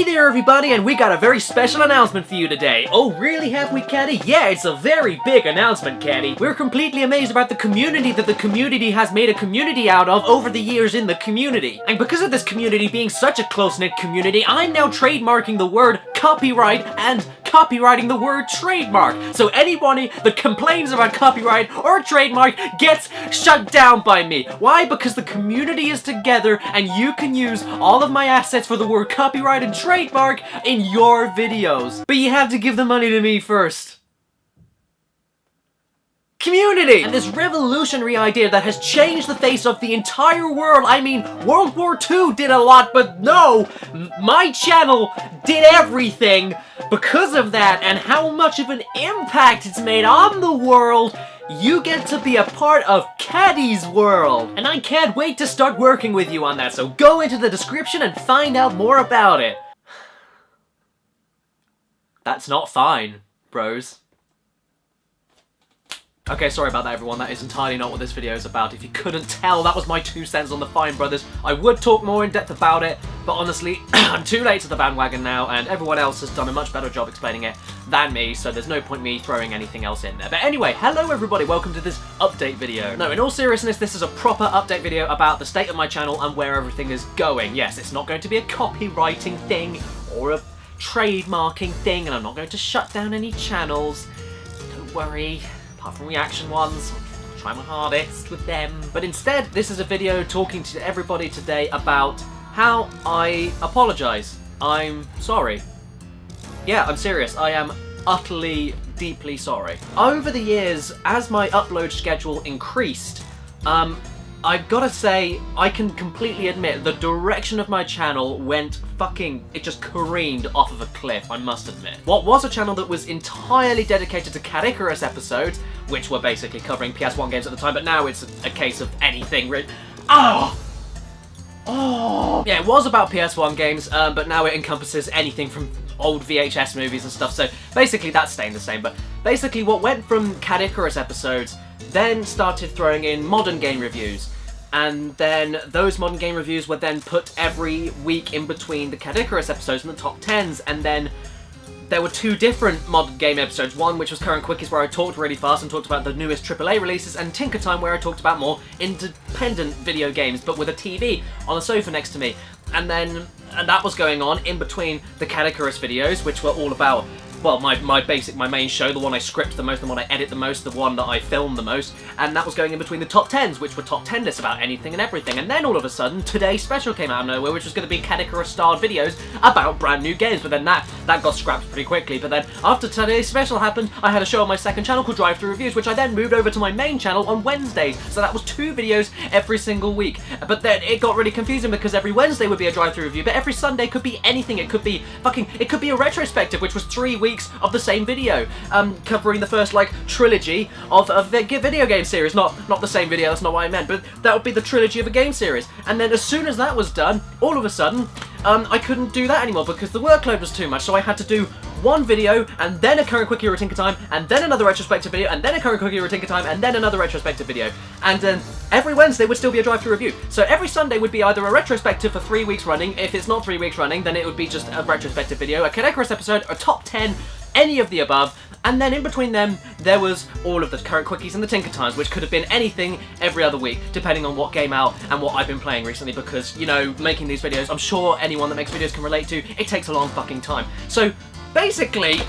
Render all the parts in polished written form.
Hey there everybody, and we got a very special announcement for you today. Oh really, have we, Caddy? Yeah, it's a very big announcement, Caddy. We're completely amazed about the community that the community has made a community out of over the years in the community. And because of this community being such a close-knit community, I'm now trademarking the word copyright and copywriting the word trademark. So anybody that complains about copyright or trademark gets shut down by me. Why? Because the community is together and you can use all of my assets for the word copyright and trademark in your videos. But you have to give the money to me first. Community! And this revolutionary idea that has changed the face of the entire world. I mean, World War II did a lot, but no! My channel did everything because of that, and how much of an impact it's made on the world. You get to be a part of Caddy's world. And I can't wait to start working with you on that, so go into the description and find out more about it. That's not fine, bros. Okay, sorry about that everyone, that is entirely not what this video is about. If you couldn't tell, that was my 2 cents on the Fine Brothers. I would talk more in depth about it, but honestly, I'm too late to the bandwagon now, and everyone else has done a much better job explaining it than me, so there's no point me throwing anything else in there. But anyway, hello everybody, welcome to this update video. No, in all seriousness, this is a proper update video about the state of my channel and where everything is going. Yes, it's not going to be a copywriting thing or a trademarking thing, and I'm not going to shut down any channels. Don't worry. Apart from reaction ones, I'll try my hardest with them. But instead, this is a video talking to everybody today about how I apologise. I'm sorry. Yeah, I'm serious. I am utterly, deeply sorry. Over the years, as my upload schedule increased, I've gotta say, I can completely admit the direction of my channel went it just careened off of a cliff, I must admit. What was a channel that was entirely dedicated to Caddicarus episodes, which were basically covering PS1 games at the time, but now it's a case of anything yeah, it was about PS1 games, but now it encompasses anything from old VHS movies and stuff, so basically that's staying the same. But basically what went from Caddicarus episodes then started throwing in modern game reviews, and then those modern game reviews were then put every week in between the Caddicarus episodes and the top 10s, and then there were 2 different modern game episodes, one which was Current Quickies where I talked really fast and talked about the newest AAA releases, and Tinker Time where I talked about more independent video games but with a TV on the sofa next to me. And that was going on in between the Caddicarus videos, which were all about, well, my main show, the one I script the most, the one I edit the most, the one that I film the most, and that was going in between the top 10s, which were top 10 lists about anything and everything. And then all of a sudden, Today's Special came out of nowhere, which was going to be Caddicarus-starred videos about brand new games, but then that got scrapped pretty quickly. But then, after Today's Special happened, I had a show on my second channel called Drive Thru Reviews, which I then moved over to my main channel on Wednesdays, so that was 2 videos every single week. But then it got really confusing because every Wednesday would be a Drive Thru Review, but every Sunday could be anything. It could be a retrospective, which was 3 weeks of the same video, covering the first, like, trilogy of the video game series. Not the same video, that's not what I meant, but that would be the trilogy of a game series. And then as soon as that was done, all of a sudden, I couldn't do that anymore because the workload was too much, so I had to do 1 video, and then a Current Quickie or a Tinker Time, and then another retrospective video, and then a Current Quickie or a Tinker Time, and then another retrospective video. And every Wednesday would still be a Drive Thru Review. So every Sunday would be either a retrospective for 3 weeks running. If it's not 3 weeks running, then it would be just a retrospective video, a Caddicarus episode, a top 10, any of the above. And then in between them, there was all of the Current Quickies and the Tinker Times, which could have been anything every other week, depending on what came out and what I've been playing recently, because, you know, making these videos, I'm sure anyone that makes videos can relate to, it takes a long fucking time. So, basically,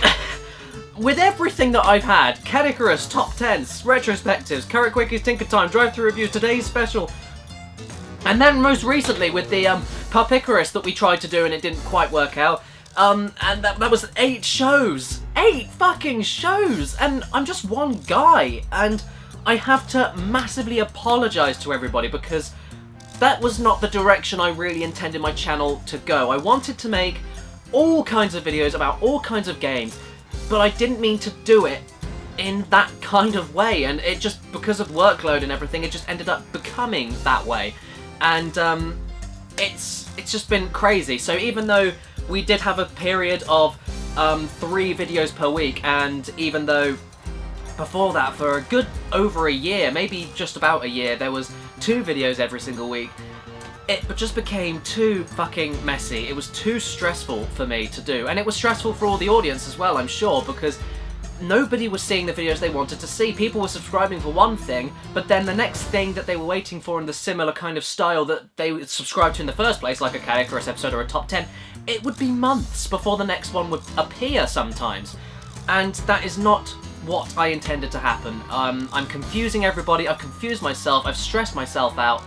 with everything that I've had, Caddicarus, top 10s, retrospectives, Current Quickies, Tinker Time, Drive Thru Reviews, Today's Special, and then most recently with the Caddicarus that we tried to do and it didn't quite work out, and that was 8 shows. 8 fucking shows! And I'm just one guy, and I have to massively apologise to everybody because that was not the direction I really intended my channel to go. I wanted to make all kinds of videos about all kinds of games, but I didn't mean to do it in that kind of way, and it just, because of workload and everything, it just ended up becoming that way. And it's just been crazy. So even though we did have a period of 3 videos per week, and even though before that for a good over a year, maybe just about a year, there was 2 videos every single week, it just became too fucking messy. It was too stressful for me to do, and it was stressful for all the audience as well, I'm sure, because nobody was seeing the videos they wanted to see. People were subscribing for one thing, but then the next thing that they were waiting for in the similar kind of style that they would subscribe to in the first place, like a Caddicarus episode or a top 10, it would be months before the next one would appear sometimes. And that is not what I intended to happen. I'm confusing everybody, I've confused myself, I've stressed myself out,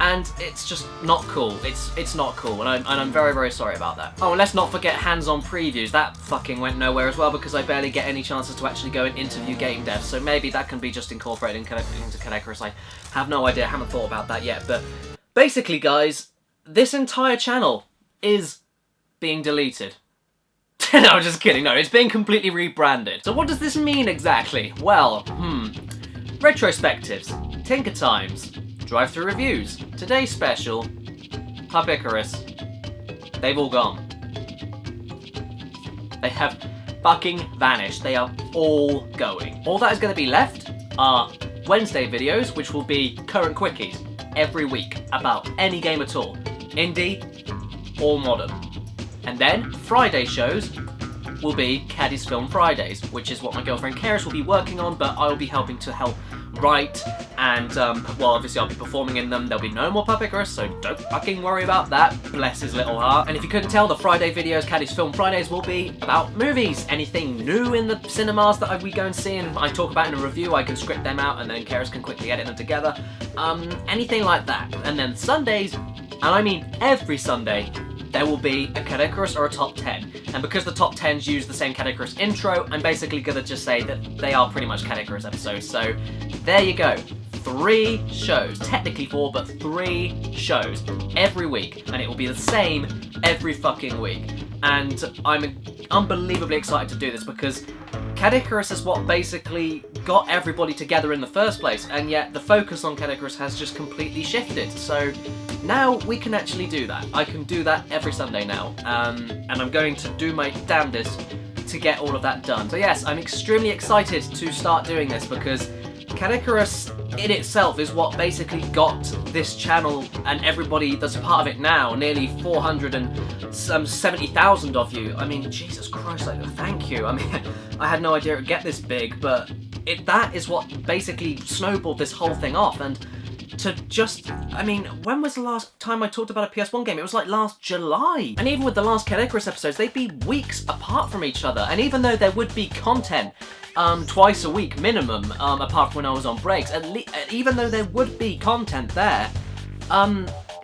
and it's just not cool. It's not cool, and I'm very, very sorry about that. Oh, and let's not forget hands-on previews. That fucking went nowhere as well because I barely get any chances to actually go and interview game devs, so maybe that can be just incorporated into Caddicarus. I have no idea, I haven't thought about that yet, but basically, guys, this entire channel is being deleted. No, I'm just kidding. No, it's being completely rebranded. So what does this mean exactly? Well, retrospectives, Tinker Times, drive-through reviews, today's special, Caddicarus, they've all gone. They have fucking vanished. They are all going. All that is going to be left are Wednesday videos, which will be current quickies every week about any game at all, indie or modern. And then Friday shows will be Caddy's Film Fridays, which is what my girlfriend Caddicarus will be working on, but I will be helping to help write, and well, obviously I'll be performing in them. There'll be no more Caddicarus, so don't fucking worry about that, bless his little heart. And if you couldn't tell, the Friday videos, Caddy's Film Fridays, will be about movies. Anything new in the cinemas that we go and see and I talk about in a review, I can script them out and then Caddicarus can quickly edit them together. Anything like that. And then Sundays, and I mean every Sunday, there will be a Caddicarus or a top 10. And because the top 10s use the same Caddicarus intro, I'm basically gonna just say that they are pretty much Caddicarus episodes. So there you go. 3 shows, technically 4, but 3 shows every week, and it will be the same every fucking week. And I'm unbelievably excited to do this because Caddicarus is what basically got everybody together in the first place, and yet the focus on Caddicarus has just completely shifted. So now we can actually do that. I can do that every Sunday now, and I'm going to do my damnedest to get all of that done. So yes, I'm extremely excited to start doing this because Caddicarus in itself is what basically got this channel and everybody that's a part of it now, nearly 470,000 of you. I mean, Jesus Christ, like, thank you. I mean, I had no idea it would get this big, but that is what basically snowballed this whole thing off. And to just, I mean, when was the last time I talked about a PS1 game? It was like last July. And even with the last Caddicarus episodes, they'd be weeks apart from each other. And even though there would be content twice a week minimum, apart from when I was on breaks, even though there would be content there,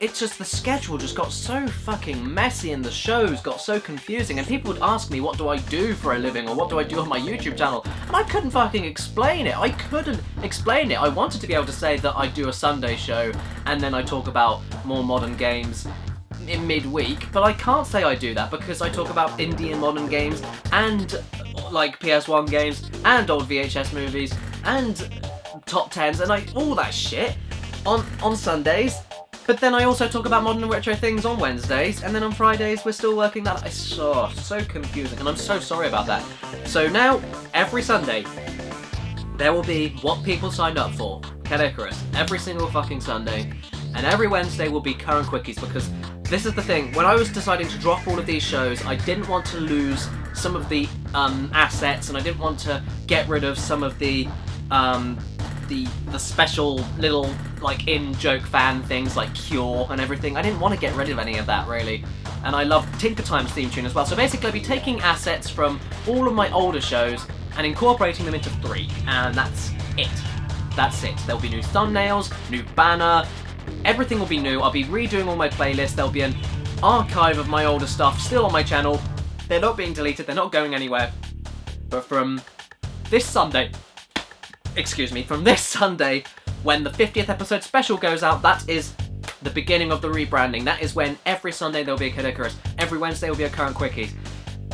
it's just the schedule just got so fucking messy and the shows got so confusing, and people would ask me what do I do for a living or what do I do on my YouTube channel, and I couldn't fucking explain it. I couldn't explain it. I wanted to be able to say that I do a Sunday show and then I talk about more modern games in midweek, but I can't say I do that because I talk about indie and modern games and like PS1 games and old VHS movies and top 10s and all that shit on Sundays. But then I also talk about modern and retro things on Wednesdays, and then on Fridays we're still working that. It's so confusing, and I'm so sorry about that. So now, every Sunday, there will be what people signed up for, Caddicarus, every single fucking Sunday, and every Wednesday will be current quickies, because this is the thing, when I was deciding to drop all of these shows, I didn't want to lose some of the assets, and I didn't want to get rid of some of the special little like in-joke fan things like Cure and everything. I didn't want to get rid of any of that really, and I love Tinker Time's theme tune as well. So basically I'll be taking assets from all of my older shows and incorporating them into 3, and that's it. That's it. There'll be new thumbnails, new banner, everything will be new. I'll be redoing all my playlists. There'll be an archive of my older stuff still on my channel. They're not being deleted, they're not going anywhere. But from this Sunday, from this Sunday, when the 50th episode special goes out, that is the beginning of the rebranding. That is when every Sunday there'll be a Caddicarus, every Wednesday will be a current quickie,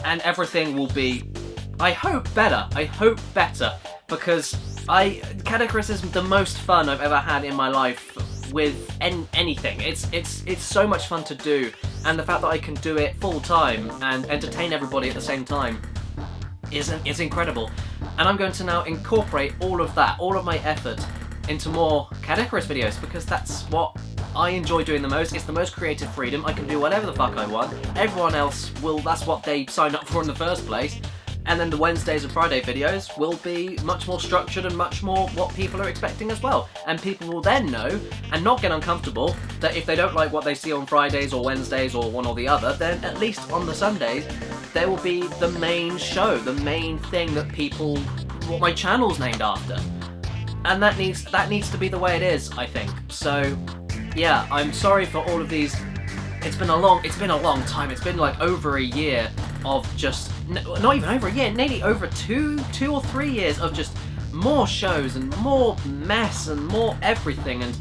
and everything will be, I hope, better. I hope better, because Caddicarus is the most fun I've ever had in my life with anything. It's so much fun to do, and the fact that I can do it full time and entertain everybody at the same time is incredible. And I'm going to now incorporate all of that, all of my effort, into more Caddicarus videos, because that's what I enjoy doing the most. It's the most creative freedom. I can do whatever the fuck I want. Everyone else will, that's what they signed up for in the first place. And then the Wednesdays and Friday videos will be much more structured and much more what people are expecting as well. And people will then know, and not get uncomfortable, that if they don't like what they see on Fridays or Wednesdays or one or the other, then at least on the Sundays, there will be the main show, the main thing that people, what my channel's named after. And that needs to be the way it is, I think. So, yeah, I'm sorry for all of these. It's been a long time. It's been like over a year of just, not even over a year, nearly over two or 3 years of just more shows and more mess and more everything, and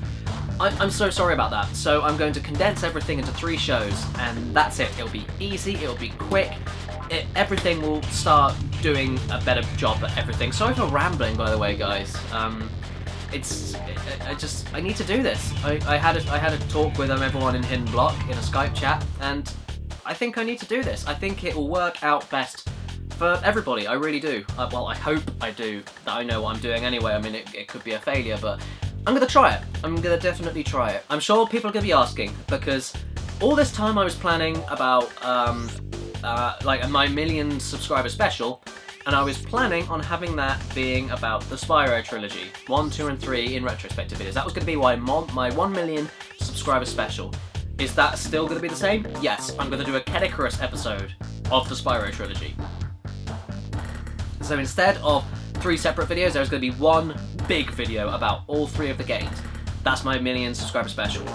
I'm so sorry about that. So I'm going to condense everything into 3 shows, and that's it. It'll be easy, it'll be quick, everything will start doing a better job at everything. Sorry for rambling, by the way, guys. I need to do this. I had a talk with everyone in Hidden Block in a Skype chat, and I think I need to do this. I think it will work out best for everybody. I really do. Well, I hope I do. That I know what I'm doing anyway. I mean, it could be a failure, but I'm gonna try it. I'm gonna definitely try it. I'm sure people are gonna be asking, because all this time I was planning about like my 1,000,000 subscriber special, and I was planning on having that being about the Spyro trilogy, 1, 2, and 3 in retrospective videos. That was going to be my 1,000,000 subscriber special. Is that still going to be the same? Yes, I'm going to do a Caddicarus episode of the Spyro trilogy. So instead of 3 separate videos, there's going to be one big video about all 3 of the games. That's my 1,000,000 subscriber special.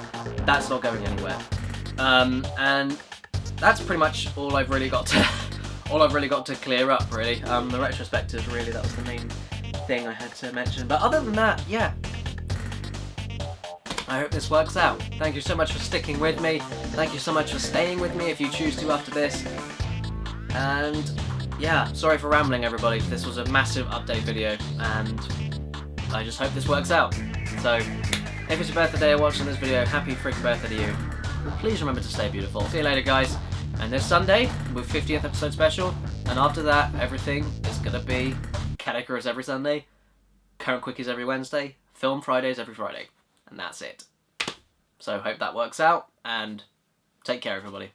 That's not going anywhere. And that's pretty much all I've really got to clear up, really. The retrospectives, really, that was the main thing I had to mention. But other than that, yeah. I hope this works out. Thank you so much for sticking with me. Thank you so much for staying with me if you choose to after this. And yeah, sorry for rambling, everybody. This was a massive update video, and I just hope this works out. So, if it's your birthday day watching this video, happy freaking birthday to you. Please remember to stay beautiful. See you later, guys. And this Sunday, with 50th episode special, and after that, everything is gonna be Caddicarus every Sunday, current quickies every Wednesday, film Fridays every Friday. And that's it. So hope that works out, and take care, everybody.